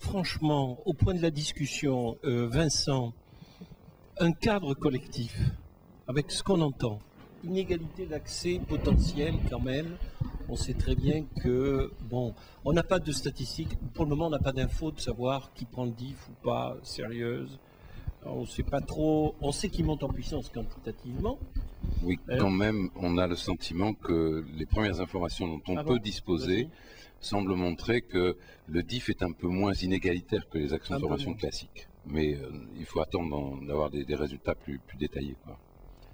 franchement, au point de la discussion, Vincent, un cadre collectif, avec ce qu'on entend, inégalité d'accès potentielle quand même, on sait très bien que, bon, on n'a pas de statistiques, pour le moment on n'a pas d'infos de savoir qui prend le DIF ou pas, sérieuse. On ne sait pas trop, on sait qu'il monte en puissance quantitativement. Oui, quand même, on a le sentiment que les premières informations dont on peut disposer semblent montrer que le DIF est un peu moins inégalitaire que les actions de formation classiques. Mais il faut attendre d'avoir des résultats plus détaillés, quoi.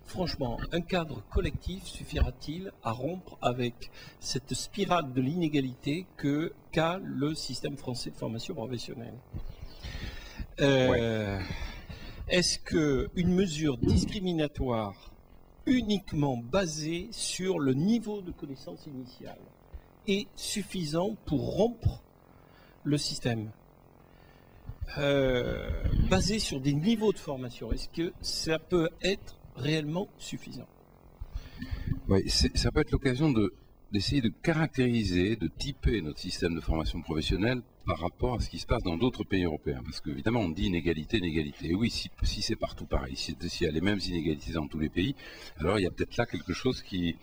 Franchement, un cadre collectif suffira-t-il à rompre avec cette spirale de l'inégalité qu'a le système français de formation professionnelle? Est-ce qu'une mesure discriminatoire uniquement basée sur le niveau de connaissance initiale est suffisant pour rompre le système basé sur des niveaux de formation? Est-ce que ça peut être réellement suffisant? Oui, ça peut être l'occasion d'essayer de caractériser, de typer notre système de formation professionnelle par rapport à ce qui se passe dans d'autres pays européens. Parce qu'évidemment, on dit inégalité, inégalité. Et oui, si c'est partout pareil, s'il y a les mêmes inégalités dans tous les pays, alors il y a peut-être là quelque chose qui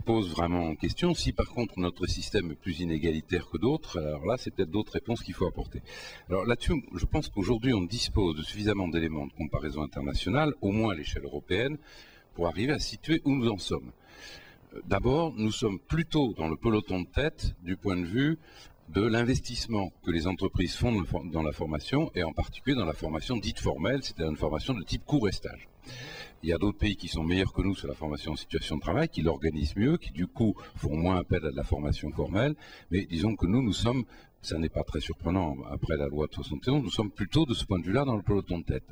pose vraiment en question. Si par contre notre système est plus inégalitaire que d'autres, alors là c'est peut-être d'autres réponses qu'il faut apporter. Alors là-dessus, je pense qu'aujourd'hui on dispose de suffisamment d'éléments de comparaison internationale, au moins à l'échelle européenne, pour arriver à situer où nous en sommes. D'abord, nous sommes plutôt dans le peloton de tête du point de vue de l'investissement que les entreprises font dans la formation, et en particulier dans la formation dite formelle, c'est-à-dire une formation de type cours et stage. Il y a d'autres pays qui sont meilleurs que nous sur la formation en situation de travail, qui l'organisent mieux, qui du coup font moins appel à de la formation formelle, mais disons que nous sommes, ça n'est pas très surprenant après la loi de 71, nous sommes plutôt de ce point de vue-là dans le peloton de tête.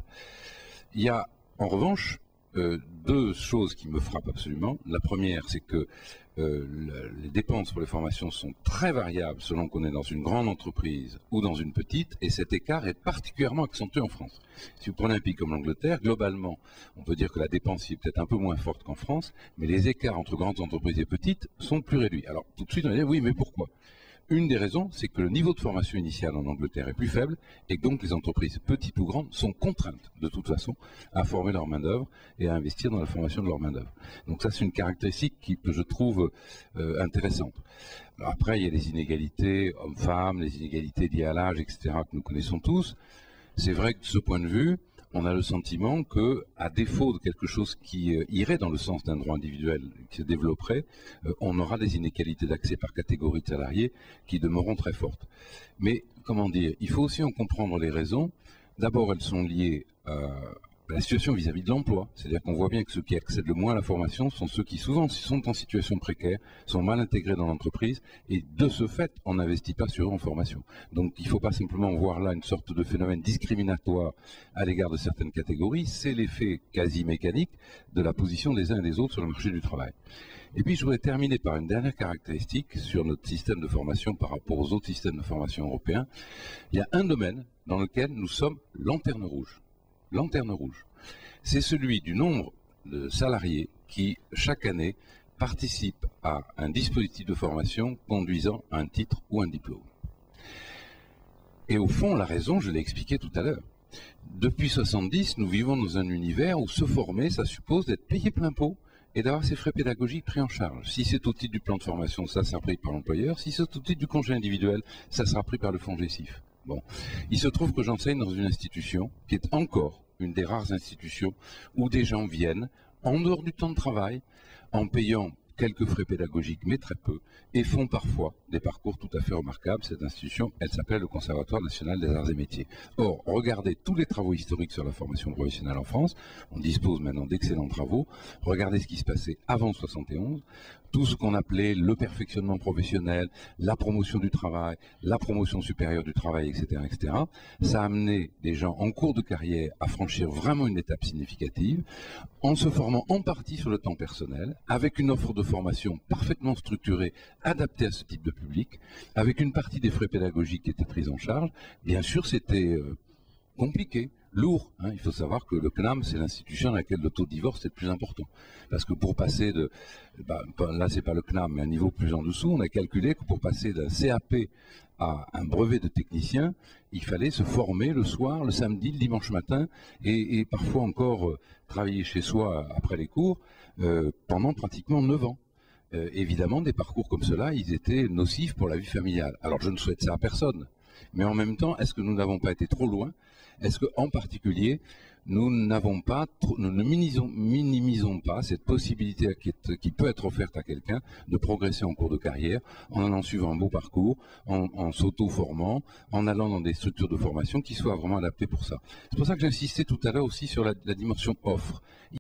Il y a en revanche deux choses qui me frappent absolument. La première, c'est que les dépenses pour les formations sont très variables selon qu'on est dans une grande entreprise ou dans une petite, et cet écart est particulièrement accentué en France. Si vous prenez un pays comme l'Angleterre, globalement, on peut dire que la dépense y est peut-être un peu moins forte qu'en France, mais les écarts entre grandes entreprises et petites sont plus réduits. Alors tout de suite, on va dire, oui, mais pourquoi ? Une des raisons, c'est que le niveau de formation initiale en Angleterre est plus faible, et que donc les entreprises petites ou grandes sont contraintes de toute façon à former leur main-d'œuvre et à investir dans la formation de leur main-d'œuvre. Donc ça, c'est une caractéristique que je trouve intéressante. Alors après, il y a les inégalités hommes-femmes, les inégalités liées à l'âge, etc., que nous connaissons tous. C'est vrai que de ce point de vue, on a le sentiment que, à défaut de quelque chose qui irait dans le sens d'un droit individuel qui se développerait, on aura des inégalités d'accès par catégorie de salariés qui demeureront très fortes. Mais, comment dire, il faut aussi en comprendre les raisons. D'abord, elles sont liées à la situation vis-à-vis de l'emploi. C'est-à-dire qu'on voit bien que ceux qui accèdent le moins à la formation sont ceux qui souvent sont en situation précaire, sont mal intégrés dans l'entreprise, et de ce fait, on n'investit pas sur eux en formation. Donc il ne faut pas simplement voir là une sorte de phénomène discriminatoire à l'égard de certaines catégories, c'est l'effet quasi mécanique de la position des uns et des autres sur le marché du travail. Et puis je voudrais terminer par une dernière caractéristique sur notre système de formation par rapport aux autres systèmes de formation européens. Il y a un domaine dans lequel nous sommes lanterne rouge. Lanterne rouge, c'est celui du nombre de salariés qui, chaque année, participent à un dispositif de formation conduisant à un titre ou un diplôme. Et au fond, la raison, je l'ai expliqué tout à l'heure. Depuis 70, nous vivons dans un univers où se former, ça suppose d'être payé plein pot et d'avoir ses frais pédagogiques pris en charge. Si c'est au titre du plan de formation, ça sera pris par l'employeur. Si c'est au titre du congé individuel, ça sera pris par le fonds GESIF. Bon, il se trouve que j'enseigne dans une institution qui est encore une des rares institutions où des gens viennent en dehors du temps de travail, en payant quelques frais pédagogiques, mais très peu, et font parfois des parcours tout à fait remarquables. Cette institution, elle s'appelle le Conservatoire national des arts et métiers. Or, regardez tous les travaux historiques sur la formation professionnelle en France, on dispose maintenant d'excellents travaux, regardez ce qui se passait avant 71, tout ce qu'on appelait le perfectionnement professionnel, la promotion du travail, la promotion supérieure du travail, etc., etc. Ça a amené des gens en cours de carrière à franchir vraiment une étape significative, en se formant en partie sur le temps personnel, avec une offre de formation parfaitement structurée, adaptée à ce type de public, avec une partie des frais pédagogiques qui étaient pris en charge. Bien sûr, c'était compliqué, lourd. Il faut savoir que le CNAM, c'est l'institution dans laquelle le taux de divorce est le plus important. Parce que pour passer de... là, c'est pas le CNAM, mais un niveau plus en dessous, on a calculé que pour passer d'un CAP à un brevet de technicien, il fallait se former le soir, le samedi, le dimanche matin, et parfois encore travailler chez soi après les cours pendant pratiquement 9 ans. Évidemment, des parcours comme cela, ils étaient nocifs pour la vie familiale. Alors je ne souhaite ça à personne, mais en même temps, est-ce que nous n'avons pas été trop loin? Est-ce qu'en particulier, nous ne minimisons pas cette possibilité qui peut être offerte à quelqu'un de progresser en cours de carrière en allant suivre un beau parcours, en s'auto-formant, en allant dans des structures de formation qui soient vraiment adaptées pour ça. C'est pour ça que j'insistais tout à l'heure aussi sur la dimension offre.